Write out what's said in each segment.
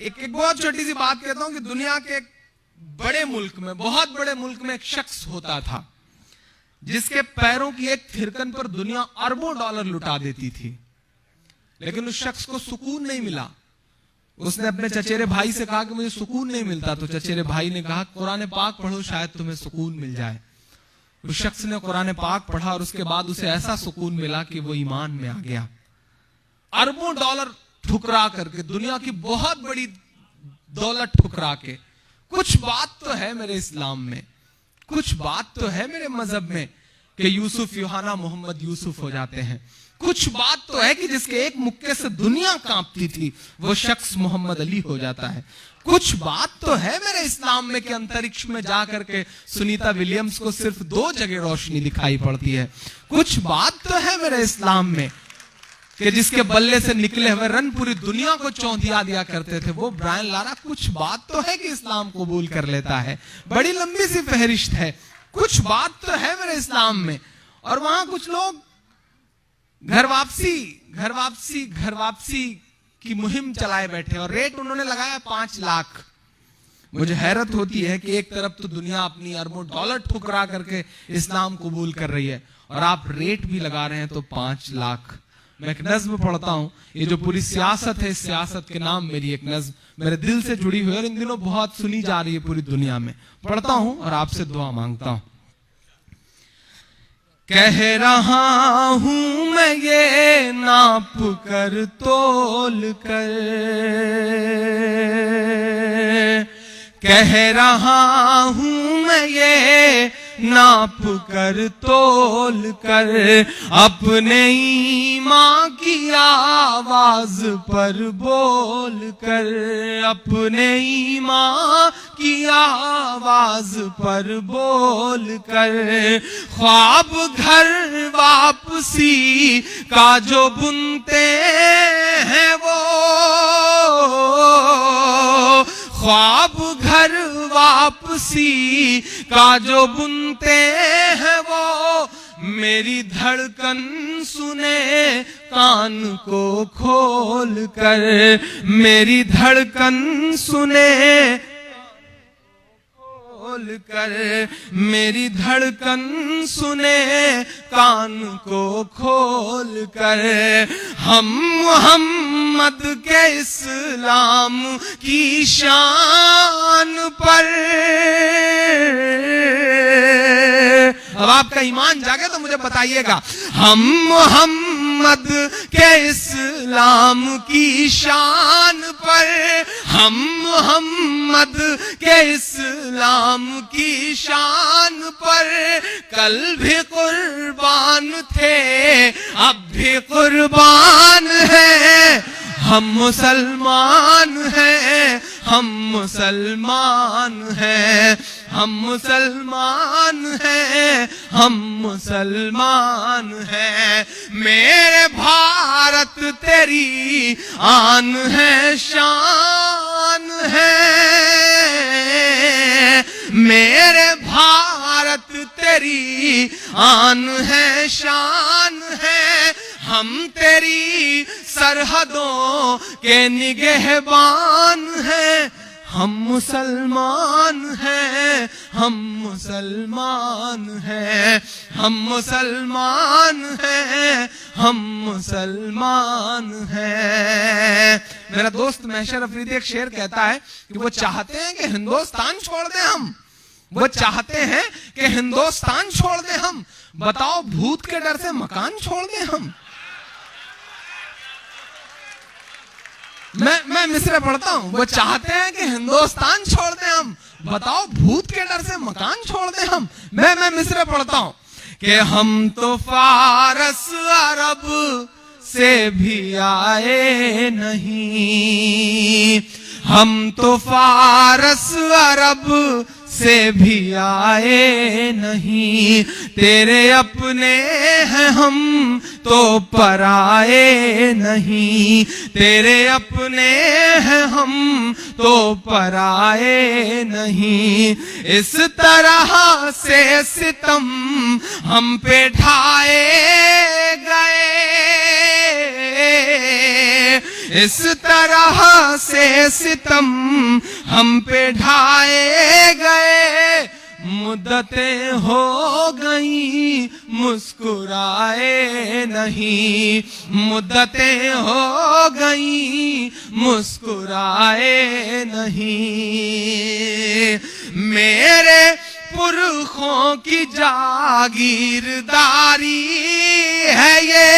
एक बहुत छोटी सी बात कहता हूं कि दुनिया के एक बड़े मुल्क में, बहुत बड़े मुल्क में एक शख्स होता था जिसके पैरों की एक थिरकन पर दुनिया अरबों डॉलर लुटा देती थी, लेकिन उस शख्स को सुकून नहीं मिला। उसने अपने चचेरे भाई से कहा कि मुझे सुकून नहीं मिलता, तो चचेरे भाई ने कहा कुरान पाक पढ़ो, शायद तुम्हें सुकून मिल जाए। उस शख्स ने कुरान पाक पढ़ा और उसके बाद उसे ऐसा सुकून मिला कि वो ईमान में आ गया। अरबों डॉलर ठुकरा करके, दुनिया की बहुत बड़ी दौलत ठुकरा के, कुछ बात तो है मेरे इस्लाम में, कुछ बात तो है मेरे मजहब में कि यूसुफ यूहाना मोहम्मद यूसुफ हो जाते हैं। कुछ बात तो है कि जिसके एक मुक्के से दुनिया कांपती थी वो शख्स मोहम्मद अली हो जाता है। कुछ बात तो है मेरे इस्लाम में कि अंतरिक्ष में जाकर के सुनीता विलियम्स को सिर्फ 2 जगह रोशनी दिखाई पड़ती है। कुछ बात तो है मेरे इस्लाम में कि जिसके बल्ले से निकले हुए रन पूरी दुनिया को चौंधिया दिया करते थे वो ब्रायन लारा। कुछ बात तो है कि इस्लाम कबूल कर लेता है। बड़ी लंबी सी फहरिस्त है, कुछ बात तो है मेरे इस्लाम में। और वहां कुछ लोग घर वापसी की मुहिम चलाए बैठे और रेट उन्होंने लगाया 5 लाख। मुझे हैरत होती है कि एक तरफ तो दुनिया अपनी अरबों डॉलर ठुकरा करके इस्लाम कबूल कर रही है और आप रेट भी लगा रहे हैं तो 5 लाख। मैं एक नज्म पढ़ता हूं, ये जो पूरी सियासत है, सियासत के नाम मेरी एक नज्म मेरे दिल से जुड़ी हुई है और इन दिनों बहुत सुनी जा रही है पूरी दुनिया में। पढ़ता हूं और आपसे दुआ मांगता हूं। कह रहा हूं मैं ये नाप कर तोल कर, कह रहा हूं मैं ये नाप कर तोल कर, अपने ईमान की आवाज पर बोल कर, अपने ईमान की आवाज पर बोल कर, ख्वाब घर वापसी का जो बुनते हैं वो, ख्वाब घर वापसी का जो बुनते हैं वो, मेरी धड़कन सुने कान को खोल कर, मेरी धड़कन सुने खोल कर, मेरी धड़कन सुने कान को खोल कर, हम मोहम्मद के इस्लाम की शान पर। अब आपका ईमान जागे तो मुझे बताइएगा, हम मोहम्मद के इस्लाम की शान पर, हम मोहम्मद के इस्लाम की शान पर कल भी कुर्बान थे, अब भी कुर्बान है। हम मुसलमान हैं, हम मुसलमान हैं, हम मुसलमान हैं, हम मुसलमान हैं। मेरे भारत तेरी आन है, शान है, मेरे भारत तेरी आन है, शान है। हम तेरी सरहदों के निगहबान हैं, हम मुसलमान हैं, हम मुसलमान हैं, हम मुसलमान हैं, हम मुसलमान हैं। मेरा दोस्त महशर अफरीदी एक शेर कहता है कि वो चाहते हैं कि हिंदुस्तान छोड़ दें हम, वो चाहते हैं कि हिंदुस्तान छोड़ दें हम, बताओ भूत के डर से मकान छोड़ दें हम। मैं मिसरे पढ़ता हूं, वो चाहते हैं कि हिंदुस्तान छोड़ दें हम, बताओ भूत के डर से मकान छोड़ दें हम। मैं मिसरे पढ़ता हूं कि हम तो फारस अरब से भी आए नहीं, हम तो फारस अरब से भी आए नहीं, तेरे अपने हैं हम तो पराए नहीं, तेरे अपने हैं हम तो पराए नहीं। इस तरह से सितम हम पे ढाए गए, इस तरह से सितम हम पे ढाए गए, मुद्दतें हो गई मुस्कुराए नहीं, मुद्दतें हो गई मुस्कुराए नहीं। मेरे पुरखों की जागीरदारी है ये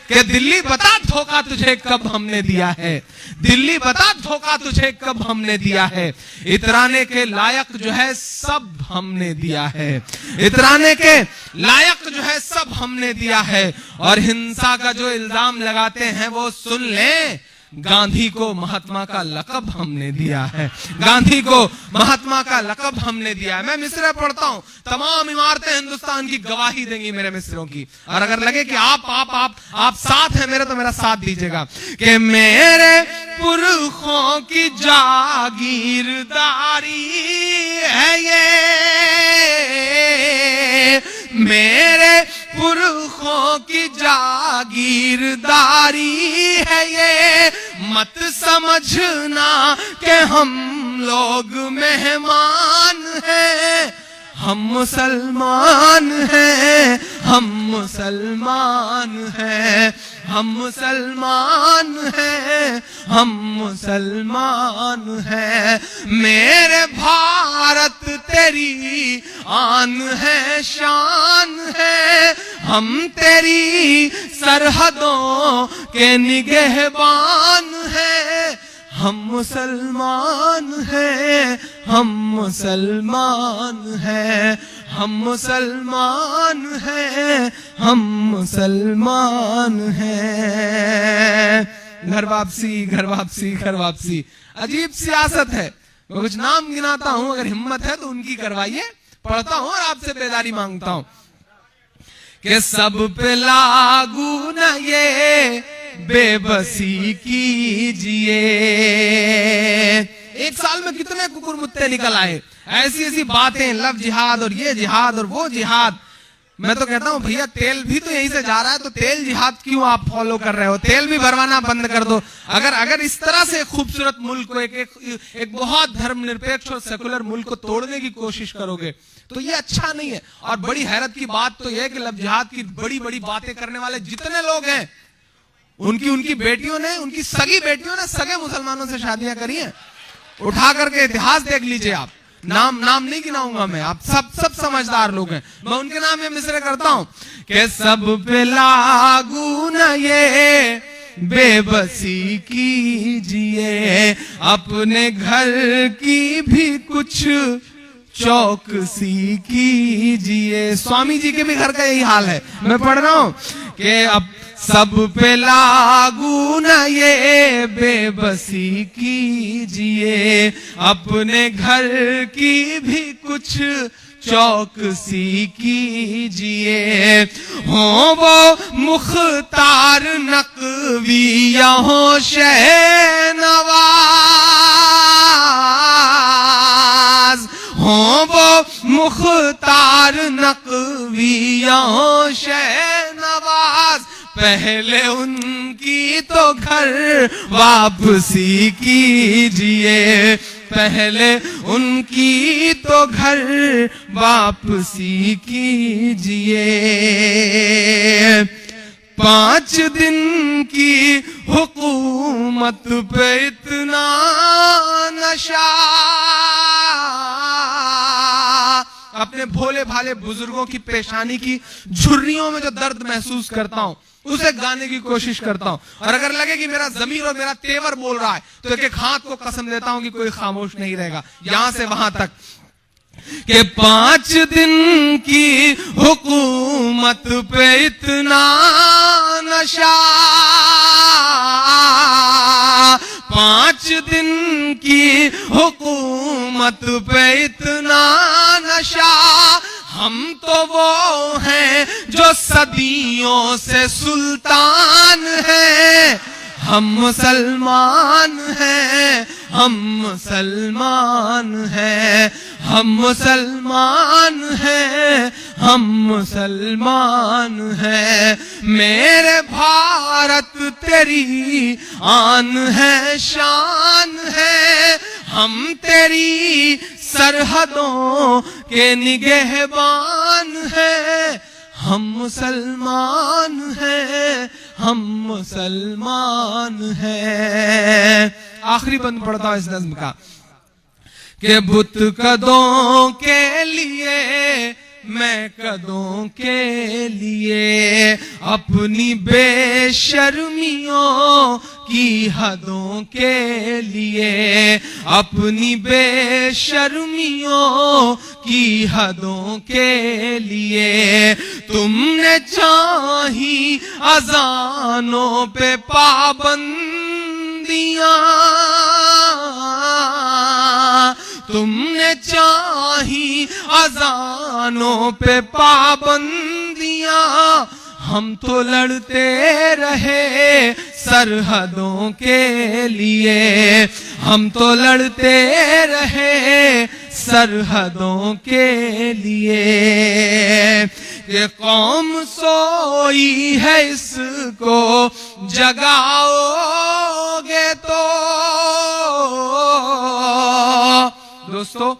कि दिल्ली बता धोखा तुझे कब हमने दिया है, दिल्ली बता धोखा तुझे कब हमने दिया है। इतराने के लायक जो है सब हमने दिया है, इतराने के लायक जो है सब हमने दिया है। और हिंसा का जो इल्जाम लगाते हैं वो सुन लें, गांधी को महात्मा का लकब हमने दिया है, गांधी को महात्मा का लकब हमने दिया है। मैं मिसरे पढ़ता हूं, तमाम इमारतें हिंदुस्तान की गवाही देंगी मेरे मिसरों की। और अगर लगे कि आप साथ हैं मेरे, तो मेरा साथ दीजिएगा कि मेरे पुरखों की जागीरदारी है ये, मेरे पुरखों की जागीरदारी है ये। मत समझना कि हम लोग मेहमान हैं, हम मुसलमान हैं, हम मुसलमान हैं, हम मुसलमान हैं, हम मुसलमान हैं। मेरे भारत तेरी आन है, शान है, हम तेरी सरहदों के निगहबान हैं। हम मुसलमान हैं, हम मुसलमान हैं, हम मुसलमान हैं, हम मुसलमान हैं। घर वापसी, घर वापसी, घर वापसी। अजीब सियासत है। मैं कुछ नाम गिनाता हूं, अगर हिम्मत है तो उनकी करवाइए। पढ़ता हूं और आपसे बेदारी मांगता हूं कि सब पे लागू न ये बेबसी कीजिए। एक साल में कितने कुकुर मुत्ते निकल आए, ऐसी ऐसी बातें, लव जिहाद और ये जिहाद और वो जिहाद। मैं तो कहता हूं भैया तेल भी तो यहीं से जा रहा है, तो तेल जिहाद क्यों आप फॉलो कर रहे हो? तेल भी भरवाना बंद कर दो। अगर इस तरह से खूबसूरत मुल्क को, एक बहुत धर्मनिरपेक्ष और सेकुलर मुल्क को तोड़ने की कोशिश करोगे तो ये अच्छा नहीं है। और बड़ी हैरत की बात तो यह है कि लव जिहाद की बड़ी बड़ी बातें करने वाले जितने लोग हैं, उनकी बेटियों ने, उनकी सगी बेटियों ने सगे मुसलमानों से शादियां करी हैं। उठा करके इतिहास देख लीजिए आप। नाम नहीं गिनाऊंगा मैं, आप सब समझदार लोग हैं। मैं उनके नाम में मिसरे करता हूं कि सब पे लागू न ये बेबसी कीजिए, अपने घर की भी कुछ चौकसी कीजिए। स्वामी जी के भी घर का यही हाल है। मैं पढ़ रहा हूं कि अब सब पे लागू न ये बेबसी कीजिए, अपने घर की भी कुछ चौकसी कीजिए। हो वो मुख्तार नकवी या हो शहनवाज, हो वो मुख्तार नकवी या हो शहनवाज, पहले उनकी तो घर वापसी कीजिए, पहले उनकी तो घर वापसी कीजिए। 5 दिन की हुकूमत पे इतना नशा, अपने भोले भाले बुजुर्गों की पेशानी की झुर्रियों में जो दर्द महसूस करता हूं उसे गाने की कोशिश करता हूं। और अगर लगे कि मेरा ज़मीर और मेरा तेवर बोल रहा है तो एक हाथ को कसम देता हूं कि कोई खामोश नहीं रहेगा यहां से वहां तक कि 5 दिन की हुकूमत पे इतना नशा, 5 दिन की हुकूमत पे इतना नशा। हम तो वो हैं जो सदियों से सुल्तान हैं, हम मुसलमान हैं, हम मुसलमान हैं, हम मुसलमान हैं, हम मुसलमान हैं। मेरे भारत तेरी आन है, शान है, हम तेरी सरहदों के निगहबान हैं। हम मुसलमान हैं, हम मुसलमान हैं। आखिरी बंद पढ़ता हूं इस नज्म का कि बुत कदों के लिए, मैं कदों के लिए, अपनी बेशर्मियों की हदों के लिए, अपनी बेशर्मियों की हदों के लिए, तुमने चाही अजानों पे पाबंदियां, तुमने चाही अजानों पे पाबंदियां, हम तो लड़ते रहे सरहदों के लिए, हम तो लड़ते रहे सरहदों के लिए। ये कौम सोई है, इसको जगाओगे तो। दोस्तों,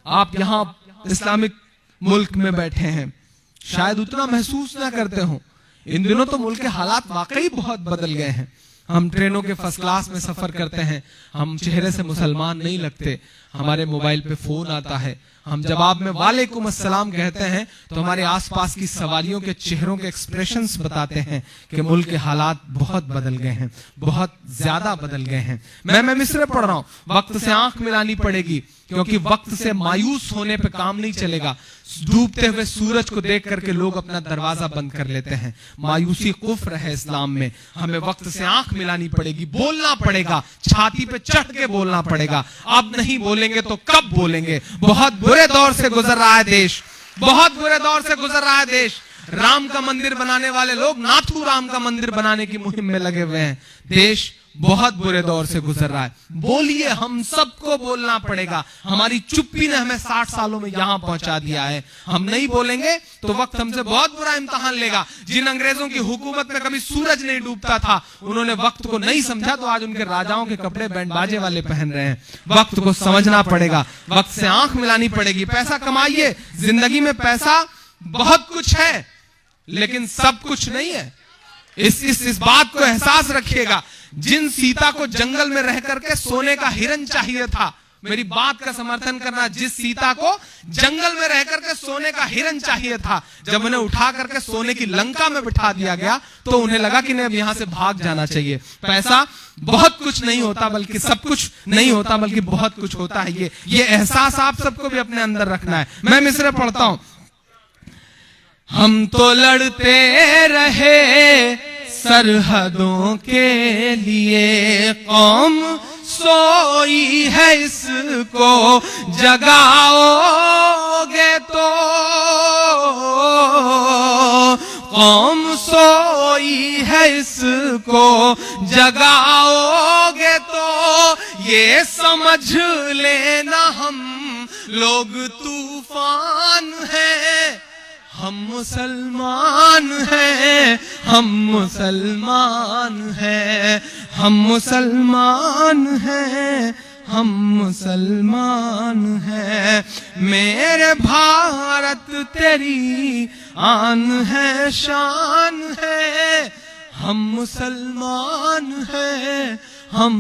आप यहां इस्लामिक मुल्क में बैठे हैं, शायद उतना महसूस ना करते हो। इन दिनों तो मुल्क के हालात वाकई बहुत बदल गए हैं। हम ट्रेनों के फर्स्ट क्लास में सफर करते हैं, हम चेहरे से मुसलमान नहीं लगते, हमारे मोबाइल पे फोन आता है, हम जवाब में वालेकुम अस्सलाम कहते हैं तो हमारे आसपास की सवारियों के चेहरों के एक्सप्रेशंस बताते हैं कि मुल्क के हालात बहुत बदल गए हैं, बहुत ज्यादा बदल गए हैं। मैं मिस्र पढ़ रहा हूं, वक्त से आंख मिलानी पड़ेगी, क्योंकि वक्त से मायूस होने पे काम नहीं चलेगा। डूबते हुए सूरज को देख करके लोग अपना दरवाजा बंद कर लेते हैं। मायूसी कुफ्र है इस्लाम में। हमें वक्त से आंख मिलानी पड़ेगी, बोलना पड़ेगा, छाती पे चढ़ के बोलना पड़ेगा। अब नहीं बोलेंगे तो कब बोलेंगे? बहुत बुरे दौर से गुजर रहा है देश, बहुत बुरे दौर से गुजर रहा है देश। राम का मंदिर बनाने वाले लोग नाथू राम का मंदिर बनाने की मुहिम में लगे हुए हैं। देश बहुत बुरे दौर से गुजर रहा है। बोलिए, हम सबको बोलना पड़ेगा। हमारी चुप्पी ने हमें 60 सालों में यहां पहुंचा दिया है। हम नहीं बोलेंगे तो वक्त हमसे बहुत बुरा इम्तिहान लेगा। जिन अंग्रेजों की हुकूमत में कभी सूरज नहीं डूबता था, उन्होंने वक्त को नहीं समझा तो आज उनके राजाओं के कपड़े बैंड बाजे वाले पहन रहे हैं। वक्त को समझना पड़ेगा, वक्त से आंख मिलानी पड़ेगी। पैसा कमाइए, जिंदगी में पैसा बहुत कुछ है लेकिन सब कुछ नहीं है। इस बात को एहसास रखिएगा। जिन सीता को जंगल में रह करके सोने का हिरन चाहिए था, मेरी बात का समर्थन करना, जिस सीता को जंगल में रह करके सोने का हिरन चाहिए था, जब उन्हें उठा करके सोने की लंका में बिठा दिया गया तो उन्हें लगा कि नहीं, अब यहां से भाग जाना चाहिए। पैसा बहुत कुछ नहीं होता, बल्कि सब कुछ नहीं होता, बल्कि बहुत कुछ होता है। ये एहसास आप सबको भी अपने अंदर रखना है। मैं मिस्र पढ़ता हूं, हम तो लड़ते रहे सरहदों के लिए, कौम सोई है इसको जगाओगे तो, कौम सोई है इसको जगाओगे तो, ये समझ लेना हम लोग तूफान हैं। हम मुसलमान हैं, हम मुसलमान हैं, हम मुसलमान हैं, हम मुसलमान हैं। मेरे भारत तेरी आन है, शान है, हम मुसलमान हैं, हम